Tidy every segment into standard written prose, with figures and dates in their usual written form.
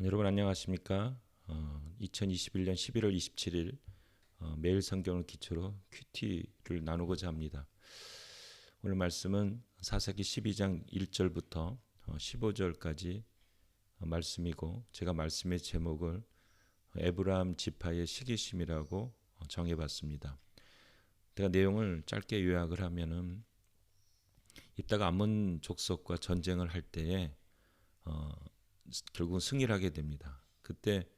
여러분 안녕하십니까? 2021년 11월 27일 매일 성경을 기초로 큐티를 나누고자 합니다. 오늘 말씀은 사사기 12장 1절부터 15절까지 말씀이고, 제가 말씀의 제목을 에브라함 지파의 시기심이라고 정해봤습니다. 제가 내용을 짧게 요약을 하면은, 입다가 암몬 족속과 전쟁을 할 때에 결국은 승리를 하게 됩니다. 그때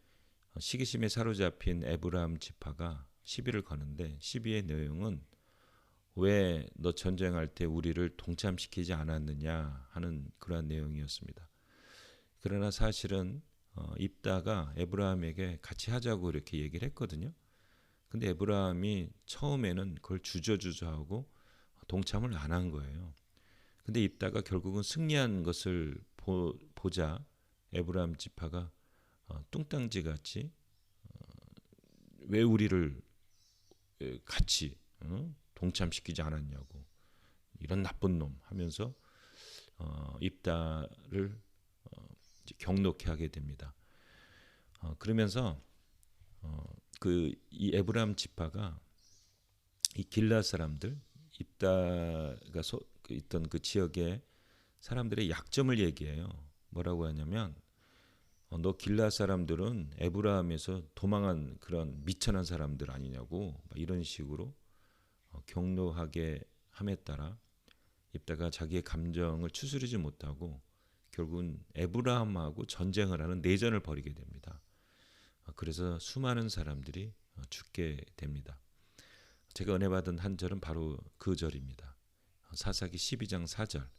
시기심에 사로잡힌 에브라함 지파가 시비를 거는데, 시비의 내용은 왜 너 전쟁할 때 우리를 동참시키지 않았느냐 하는 그러한 내용이었습니다. 그러나 사실은 입다가 에브라함에게 같이 하자고 이렇게 얘기를 했거든요. 근데 에브라함이 처음에는 그걸 주저주저하고 동참을 안 한 거예요. 근데 입다가 결국은 승리한 것을 보자 에브라함 지파가 뚱땅지 같이 왜 우리를 같이 동참시키지 않았냐고, 이런 나쁜 놈 하면서 입다를 경록해 하게 됩니다. 그러면서 이 에브라함 지파가 이 길라 사람들, 입다가 있던 그 지역의 사람들의 약점을 얘기해요. 뭐라고 하냐면, 너 길라 사람들은 에브라함에서 도망한 그런 미천한 사람들 아니냐고, 이런 식으로 경로하게 함에 따라 입다가 자기의 감정을 추스르지 못하고 결국은 에브라함하고 전쟁을 하는 내전을 벌이게 됩니다. 그래서 수많은 사람들이 죽게 됩니다. 제가 은혜 받은 한 절은 바로 그 절입니다. 사사기 12장 4절.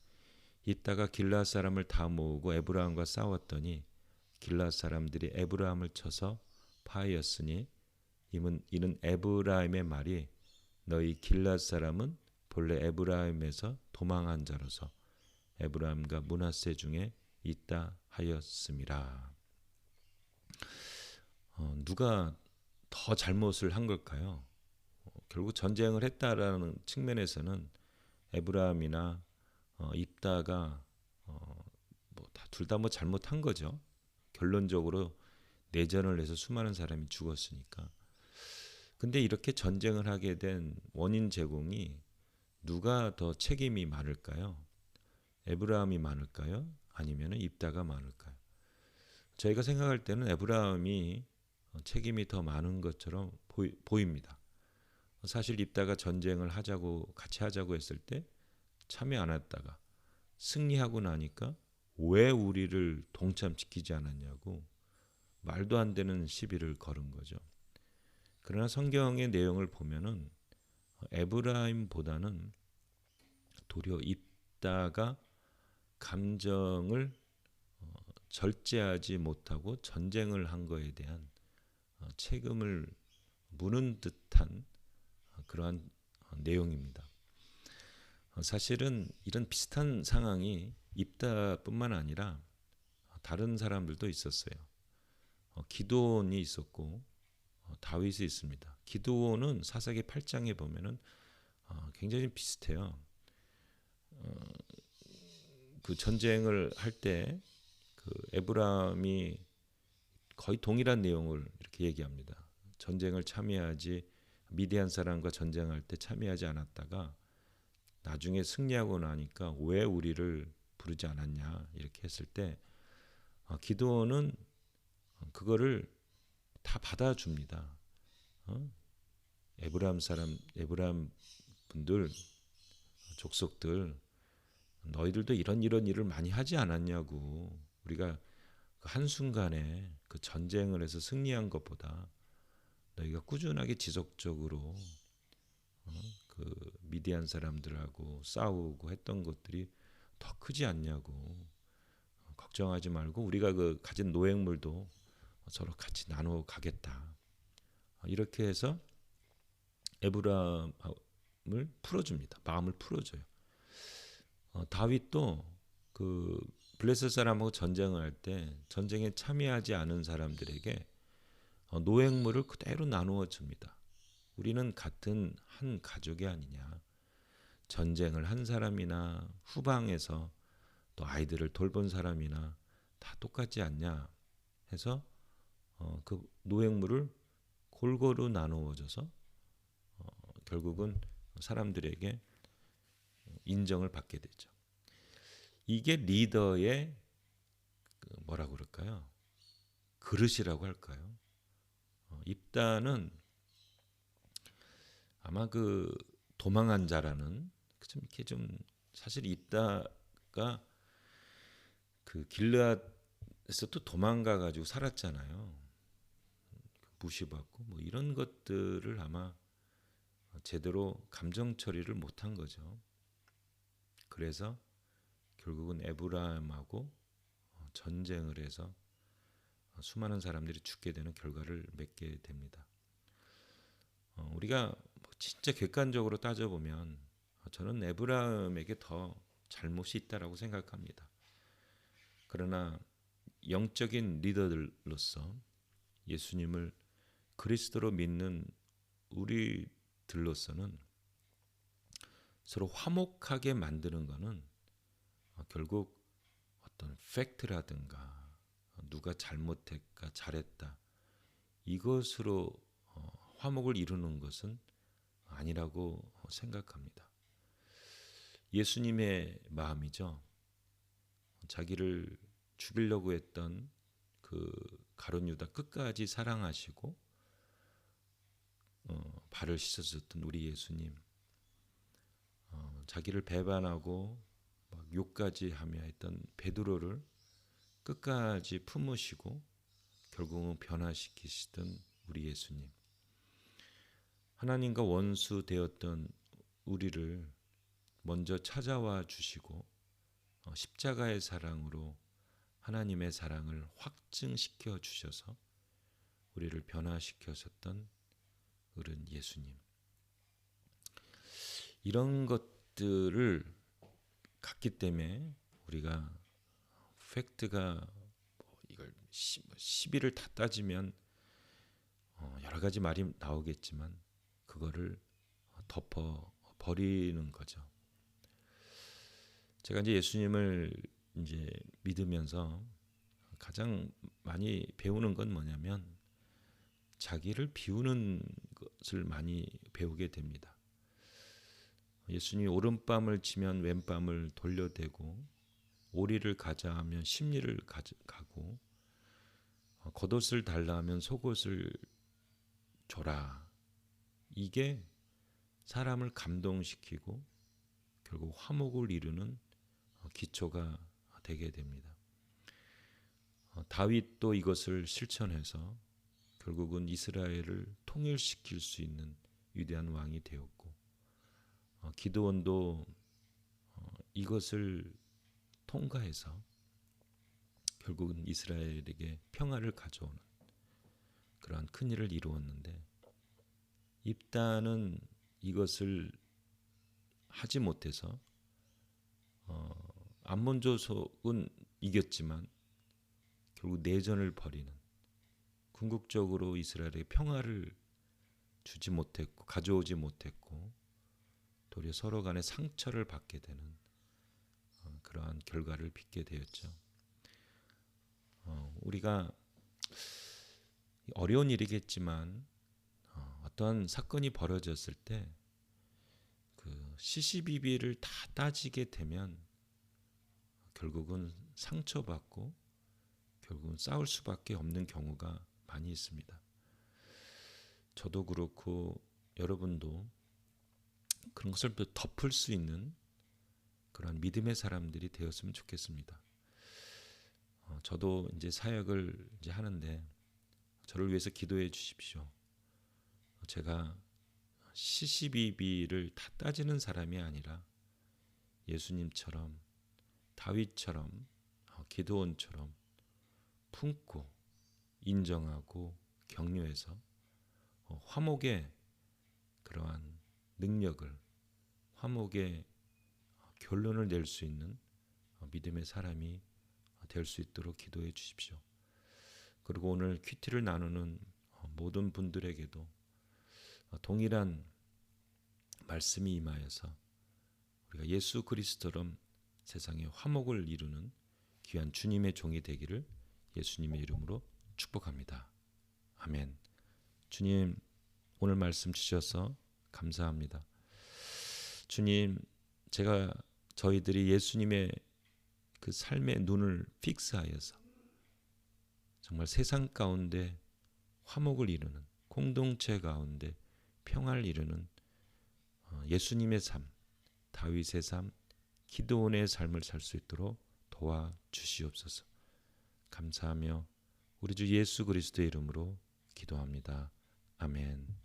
입다가 길라 사람을 다 모으고 에브라함과 싸웠더니 길라 사람들이 에브라함을 쳐서 파하였으니 이는 에브라임의 말이 너희 길라 사람은 본래 에브라임에서 도망한 자로서 에브라임과 므낫세 중에 있다 하였음이라. 누가 더 잘못을 한 걸까요? 결국 전쟁을 했다라는 측면에서는 에브라임이나 입다가 둘 다 잘못한 거죠. 결론적으로 내전을 해서 수많은 사람이 죽었으니까. 근데 이렇게 전쟁을 하게 된 원인 제공이 누가 더 책임이 많을까요? 에브라함이 많을까요? 아니면 입다가 많을까요? 저희가 생각할 때는 에브라함이 책임이 더 많은 것처럼 보입니다. 사실 입다가 전쟁을 같이 하자고 했을 때 참여 안 했다가 승리하고 나니까 왜 우리를 동참시키지 않았냐고 말도 안 되는 시비를 걸은 거죠. 그러나 성경의 내용을 보면은 에브라임보다는 도리어 입다가 감정을 절제하지 못하고 전쟁을 한 거에 대한 책임을 묻는 듯한 그러한 내용입니다. 사실은 이런 비슷한 상황이 입다뿐만 아니라 다른 사람들도 있었어요. 기드온이 있었고 다윗이 있습니다. 기드온은 사사기 8장에 보면은 굉장히 비슷해요. 그 전쟁을 할 때 그 에브라임이 거의 동일한 내용을 이렇게 얘기합니다. 전쟁을 참여하지, 미디안 사람과 전쟁할 때 참여하지 않았다가 나중에 승리하고 나니까 왜 우리를 부르지 않았냐 이렇게 했을 때 기드온은 그거를 다 받아줍니다. 에브라임 분들, 족속들, 너희들도 이런 일을 많이 하지 않았냐고. 우리가 그 한순간에 그 전쟁을 해서 승리한 것보다 너희가 꾸준하게 지속적으로 그 미디안 사람들하고 싸우고 했던 것들이 더 크지 않냐고. 걱정하지 말고 우리가 그 가진 노획물도 서로 같이 나누어 가겠다. 이렇게 해서 에브라임을 풀어줍니다. 마음을 풀어줘요. 다윗도 그 블레셋 사람하고 전쟁을 할 때 전쟁에 참여하지 않은 사람들에게 노획물을 그대로 나누어 줍니다. 우리는 같은 한 가족이 아니냐. 전쟁을 한 사람이나 후방에서 또 아이들을 돌본 사람이나 다 똑같지 않냐 해서 그 노획물을 골고루 나누어줘서 결국은 사람들에게 인정을 받게 되죠. 이게 리더의 뭐라고 그럴까요? 그릇이라고 할까요? 입다는 아마 그 도망한 자라는 좀 이렇게 좀 사실 입다가 그 길르앗에서 또 도망가 가지고 살았잖아요. 무시받고 뭐 이런 것들을 아마 제대로 감정 처리를 못한 거죠. 그래서 결국은 에브라임하고 전쟁을 해서 수많은 사람들이 죽게 되는 결과를 맺게 됩니다. 우리가 진짜 객관적으로 따져보면 저는 에브라임에게 더 잘못이 있다라고 생각합니다. 그러나 영적인 리더들로서 예수님을 그리스도로 믿는 우리들로서는 서로 화목하게 만드는 것은 결국 어떤 팩트라든가 누가 잘못했다 잘했다 이것으로 화목을 이루는 것은 아니라고 생각합니다. 예수님의 마음이죠. 자기를 죽이려고 했던 그 가룟 유다 끝까지 사랑하시고 발을 씻어줬던 우리 예수님, 자기를 배반하고 막 욕까지 하며 했던 베드로를 끝까지 품으시고 결국은 변화시키시던 우리 예수님, 하나님과 원수 되었던 우리를 먼저 찾아와 주시고 십자가의 사랑으로 하나님의 사랑을 확증시켜 주셔서 우리를 변화시켜셨던 어른 예수님, 이런 것들을 갖기 때문에 우리가 팩트가 이걸 시비를 다 따지면 여러 가지 말이 나오겠지만 그거를 덮어 버리는 거죠. 제가 이제 예수님을 이제 믿으면서 가장 많이 배우는 건 뭐냐면 자기를 비우는 것을 많이 배우게 됩니다. 예수님이 오른밤을 치면 왼밤을 돌려대고 오리를 가자 하면 십리를 가고 겉옷을 달라 하면 속옷을 줘라. 이게 사람을 감동시키고 결국 화목을 이루는 기초가 되게 됩니다. 다윗도 이것을 실천해서 결국은 이스라엘을 통일시킬 수 있는 위대한 왕이 되었고, 기드온도 이것을 통과해서 결국은 이스라엘에게 평화를 가져오는 그러한 큰 일을 이루었는데, 입다는 이것을 하지 못해서 암몬조속은 이겼지만 결국 내전을 벌이는, 궁극적으로 이스라엘에게 평화를 주지 못했고 가져오지 못했고 도리어 서로 간에 상처를 받게 되는 그러한 결과를 빚게 되었죠. 우리가 어려운 일이겠지만 어떠한 사건이 벌어졌을 때 그 시시비비를 다 따지게 되면 결국은 상처받고 결국은 싸울 수밖에 없는 경우가 많이 있습니다. 저도 그렇고 여러분도 그런 것을 덮을 수 있는 그런 믿음의 사람들이 되었으면 좋겠습니다. 저도 이제 사역을 이제 하는데 저를 위해서 기도해 주십시오. 제가 시시비비를 다 따지는 사람이 아니라 예수님처럼, 다윗처럼, 기드온처럼 품고 인정하고 격려해서 화목의 그러한 능력을, 화목의 결론을 낼 수 있는 믿음의 사람이 될 수 있도록 기도해 주십시오. 그리고 오늘 큐티를 나누는 모든 분들에게도 동일한 말씀이 임하여서 우리가 예수 그리스도처럼 세상에 화목을 이루는 귀한 주님의 종이 되기를 예수님의 이름으로 축복합니다. 아멘. 주님, 오늘 말씀 주셔서 감사합니다. 주님, 저희들이 예수님의 그 삶의 눈을 픽스하여서 정말 세상 가운데 화목을 이루는, 공동체 가운데 평화를 이루는 예수님의 삶, 다윗의 삶, 기드온의 삶을 살 수 있도록 도와주시옵소서. 감사하며 우리 주 예수 그리스도의 이름으로 기도합니다. 아멘.